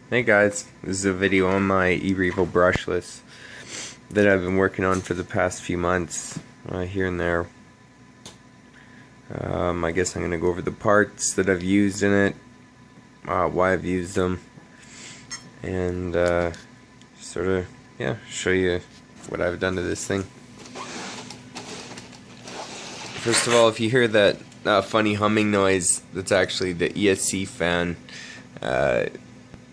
Hey guys, this is a video on my revo brushless that I've been working on for the past few months, here and there. I guess I'm going to go over the parts that I've used in it, why I've used them, and sort of, show you what I've done to this thing. First of all, if you hear that funny humming noise, that's actually the ESC fan.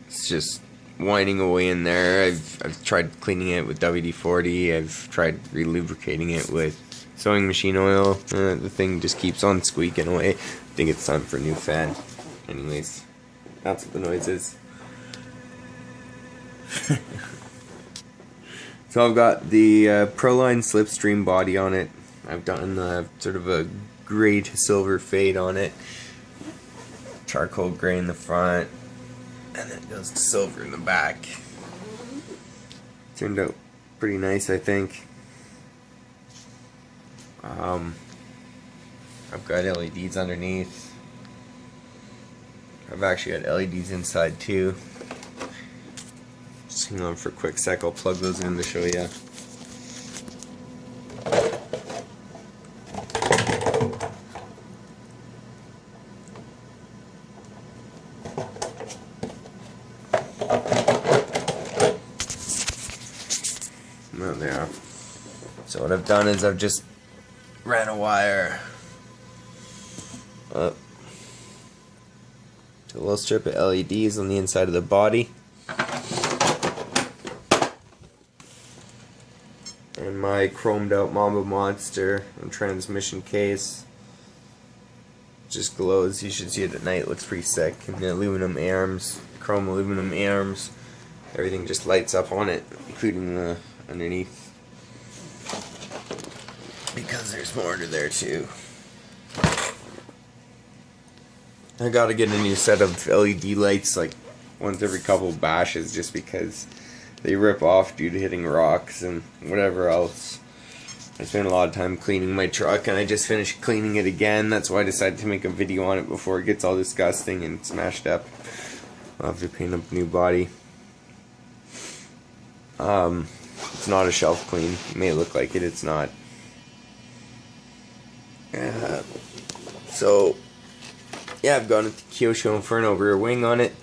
It's just whining away in there. I've tried cleaning it with WD-40. I've tried re-lubricating it with sewing machine oil. The thing just keeps on squeaking away. I think it's time for a new fan. Anyways, that's what the noise is. So I've got the Proline Slipstream body on it. I've done sort of a gray to silver fade on it. Charcoal gray in the front. And then it goes to silver in the back. Turned out pretty nice, I think. I've got LEDs underneath. I've actually got LEDs inside too. Just hang on for a quick sec, I'll plug those in to show you. Well, they are. So what I've done is I've just ran a wire up to a little strip of LEDs on the inside of the body, and my chromed out Mamba Monster and transmission case just glows. You should see it at night. It looks pretty sick. And the aluminum arms, chrome aluminum arms, everything just lights up on it, including the underneath, because there's more to there too. I gotta get a new set of LED lights like once every couple of bashes, just because they rip off due to hitting rocks and whatever else. I spent a lot of time cleaning my truck, and I just finished cleaning it again. That's why I decided to make a video on it before it gets all disgusting and smashed up. I'll have to paint up a new body. It's not a shelf clean. It may look like it, it's not. So, yeah, I've got a Kyosho Inferno rear wing on it.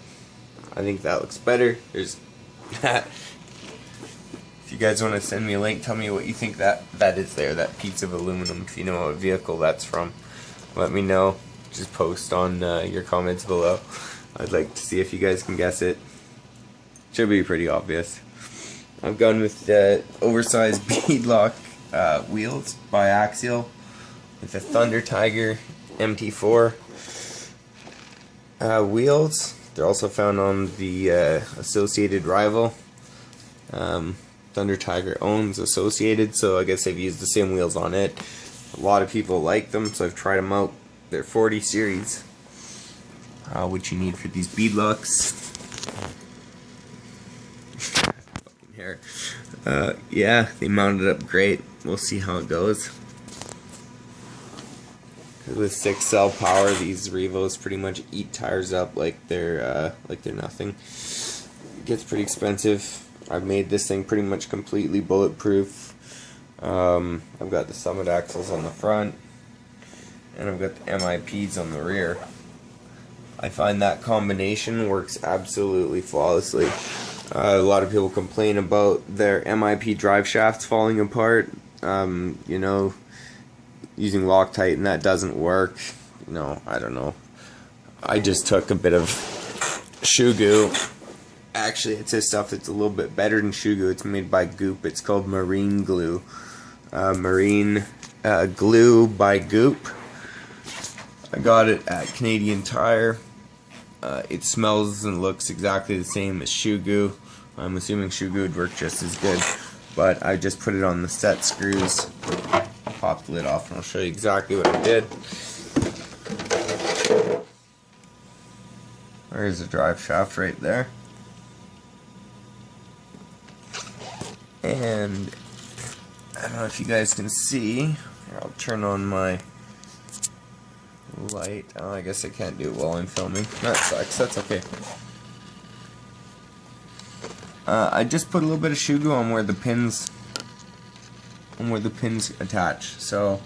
I think that looks better. There's that. If you guys want to send me a link, tell me what you think that is there, that piece of aluminum. If you know what vehicle that's from, let me know. Just post on your comments below. I'd like to see if you guys can guess it. Should be pretty obvious. I've gone with oversized beadlock wheels, biaxial, with the Thunder Tiger MT4 wheels. They're also found on the Associated Rival. Thunder Tiger owns Associated, so I guess they've used the same wheels on it. A lot of people like them, so I've tried them out. They're 40 series. What you need for these beadlocks. Yeah, they mounted up great. We'll see how it goes. With 6-cell power, these Revos pretty much eat tires up like they're nothing. It gets pretty expensive. I've made this thing pretty much completely bulletproof. I've got the Summit axles on the front, and I've got the MIPs on the rear. I find that combination works absolutely flawlessly. A lot of people complain about their MIP drive shafts falling apart, you know, using Loctite, and that doesn't work. You know, I don't know. I just took a bit of shoe goo. Actually, it's this stuff that's a little bit better than shoe goo. It's made by Goop. It's called Marine Glue. Marine Glue by Goop. I got it at Canadian Tire. It smells and looks exactly the same as shoe goo. I'm assuming shoe goo would work just as good, but I just put it on the set screws. I'll pop the lid off and I'll show you exactly what I did. There's the drive shaft right there. And I don't know if you guys can see. Here, I'll turn on my light. Oh, I guess I can't do it while I'm filming. That sucks. That's okay. I just put a little bit of shoe glue on where the pins attach, so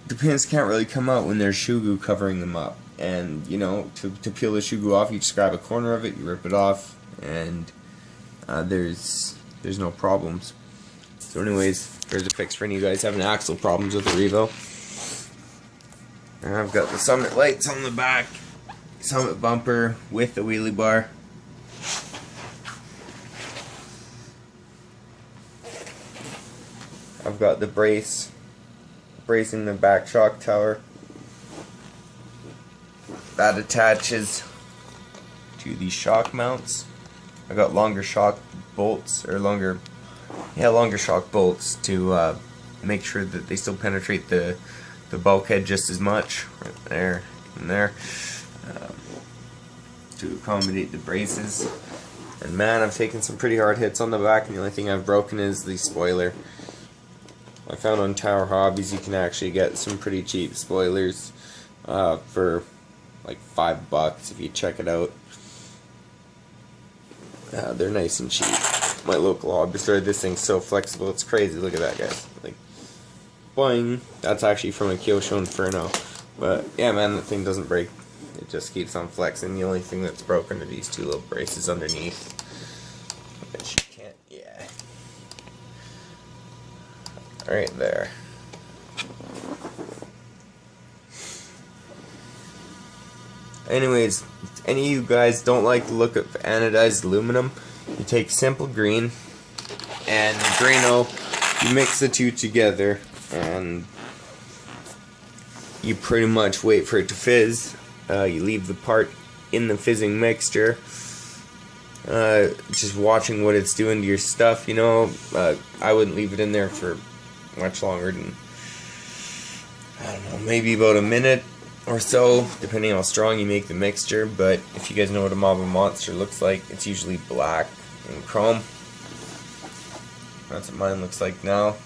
the pins can't really come out when there's shoe glue covering them up. And you know, to peel the shoe glue off, you just grab a corner of it, you rip it off, and there's no problems. So anyways, there's a fix for any of you guys having axle problems with the Revo. And I've got the Summit lights on the back, Summit bumper with the wheelie bar. I've got the bracing the back shock tower. That attaches to the shock mounts. I got longer shock bolts, or longer shock bolts to make sure that they still penetrate the bulkhead just as much, right there and there, to accommodate the braces. And man, I've taken some pretty hard hits on the back, and the only thing I've broken is the spoiler. I found on Tower Hobbies you can actually get some pretty cheap spoilers for like $5 if you check it out. They're nice and cheap. My local hobby store, this thing's so flexible, it's crazy. Look at that, guys. Like, boing. That's actually from a Kyosho Inferno. But yeah, man, that thing doesn't break. It just keeps on flexing. The only thing that's broken are these two little braces underneath. Which you can't, yeah. Right there. Anyways, if any of you guys don't like the look of anodized aluminum, you take simple green and Drano, you mix the two together, and you pretty much wait for it to fizz. You leave the part in the fizzing mixture, just watching what it's doing to your stuff, you know. I wouldn't leave it in there for much longer than, I don't know, maybe about a minute or so, depending on how strong you make the mixture. But if you guys know what a Mama Monster looks like, it's usually black and chrome. That's what mine looks like now.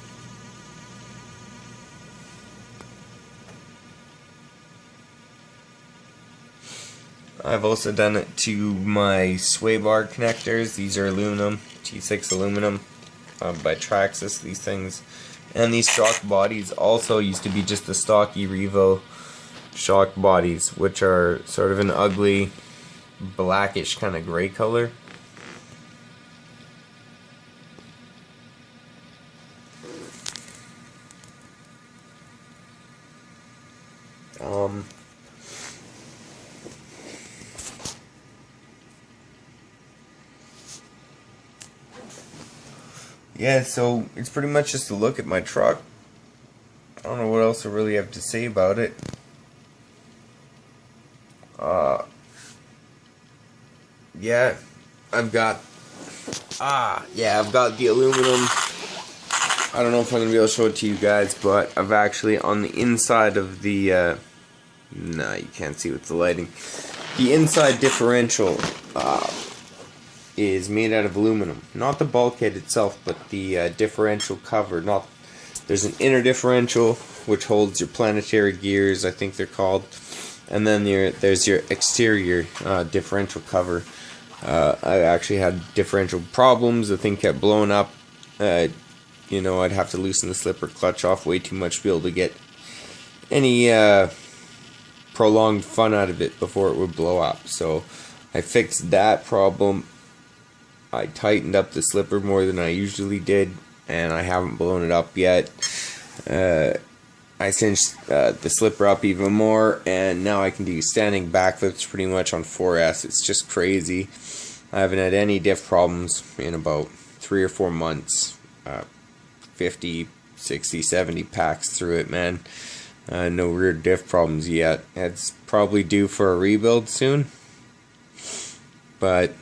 I've also done it to my sway bar connectors. These are aluminum, T6 aluminum by Traxxas, these things. And these shock bodies also used to be just the stocky Revo shock bodies, which are sort of an ugly blackish kind of gray color. Yeah, so it's pretty much just a look at my truck. I don't know what else I really have to say about it. Yeah, I've got the aluminum. I don't know if I'm gonna be able to show it to you guys, but I've actually, on the inside of the no, you can't see with the lighting. The inside differential is made out of aluminum. Not the bulkhead itself, but the differential cover. There's an inner differential which holds your planetary gears, I think they're called, and then there's your exterior differential cover. I actually had differential problems. The thing kept blowing up. You know, I'd have to loosen the slipper clutch off way too much to be able to get any prolonged fun out of it before it would blow up. So I fixed that problem. I tightened up the slipper more than I usually did, and I haven't blown it up yet. I cinched the slipper up even more, and now I can do standing backflips pretty much on 4S. It's just crazy. I haven't had any diff problems in about 3 or 4 months. 50, 60, 70 packs through it, man. No rear diff problems yet. It's probably due for a rebuild soon, but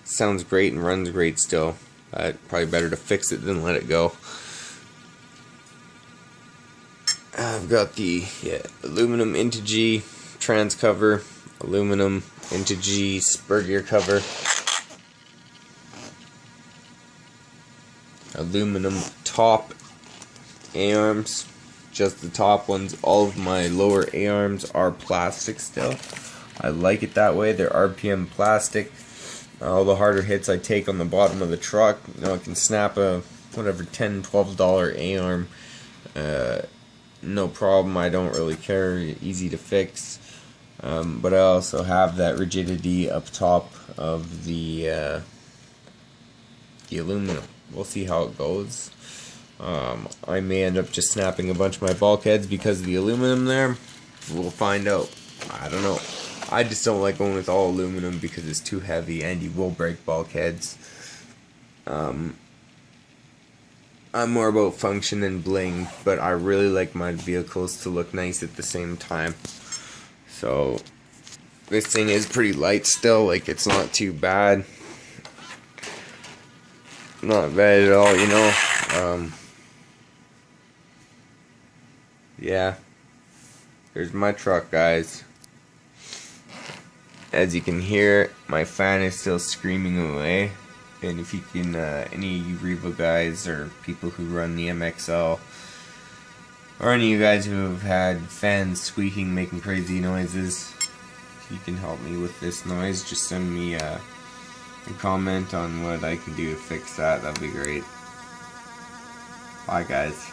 sounds great and runs great still. Probably better to fix it than let it go. I've got the aluminum into G trans cover, aluminum into G spur gear cover, aluminum top A-arms, just the top ones. All of my lower A-arms are plastic still. I like it that way. They're RPM plastic. all the harder hits I take on the bottom of the truck, you know, I can snap a whatever $10, $12 A-arm, no problem. I don't really care, easy to fix. But I also have that rigidity up top of the aluminum. We'll see how it goes. I may end up just snapping a bunch of my bulkheads because of the aluminum there. We'll find out. I don't know. I just don't like going with all aluminum because it's too heavy and you will break bulkheads. I'm more about function and bling, but I really like my vehicles to look nice at the same time. So this thing is pretty light still, like it's not too bad. Not bad at all, you know. Yeah. There's my truck, guys. As you can hear, my fan is still screaming away. And if you can, any revo guys or people who run the MXL, or any of you guys who have had fans squeaking, making crazy noises, if you can help me with this noise, just send me a comment on what I can do to fix that. That'd be great. Bye, guys.